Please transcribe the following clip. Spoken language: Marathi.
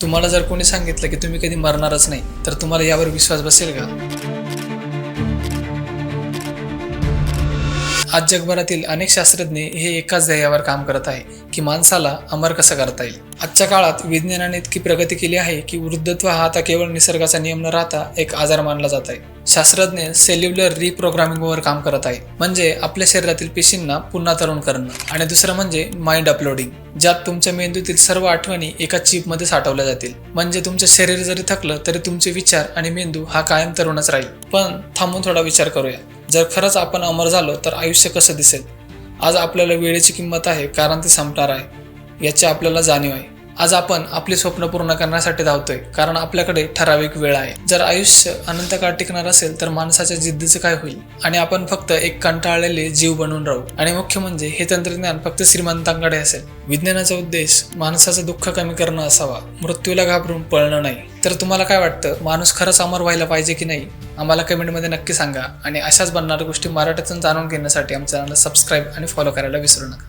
तुम्हाला जर कोणी सांगितलं की तुम्ही कधी मरणारच नाही, तर तुम्हाला यावर विश्वास बसेल का? आज जगभरातील अनेक शास्त्रज्ञ हे एकाच ध्येयावर काम करत आहे की माणसाला अमर कसं करता येईल. आजच्या काळात विज्ञानाने इतकी प्रगती केली आहे की वृद्धत्व हा आता केवळ निसर्गाचा नियम न राहता एक आजार मानला जात आहे. शास्त्रज्ञ सेल्युलर रिप्रोग्रामिंगवर काम करत आहे, म्हणजे आपल्या शरीरातील पेशींना पुन्हा तरुण करणं. आणि दुसरं म्हणजे माइंड अपलोडिंग, ज्यात तुमच्या मेंदूतील सर्व आठवणी एका चिपमध्ये साठवल्या जातील. म्हणजे तुमचं शरीर जरी थकलं तरी तुमचे विचार आणि मेंदू हा कायम तरुणच राहील. पण थांबून थोडा विचार करूया, जर खरंच आपण अमर झालो तर आयुष्य कसं दिसेल? आज आपल्याला वेळेची किंमत आहे, कारण ती संपणार आहे याची आपल्याला जाणीव आहे. आज आपण आपली स्वप्न पूर्ण करण्यासाठी धावतोय, कारण आपल्याकडे ठराविक वेळ आहे. जर आयुष्य अनंत काळ टिकणार असेल तर माणसाच्या जिद्दीचं काय होईल? आणि आपण फक्त एक कंटाळलेले जीव बनून राहू. आणि मुख्य म्हणजे हे तंत्रज्ञान फक्त श्रीमंतांकडे असेल. विज्ञानाचा उद्देश माणसाचं दुःख कमी करणं असावा, मृत्यूला घाबरून पळणं नाही. तर तुम्हाला काय वाटतं, माणूस खरंच अमर व्हायला पाहिजे की नाही? आम्हाला कमेंटमध्ये नक्की सांगा. आणि अशाच बनणाऱ्या गोष्टी मराठीतून जाणून घेण्यासाठी आमच्या चॅनलला सबस्क्राईब आणि फॉलो करायला विसरू नका.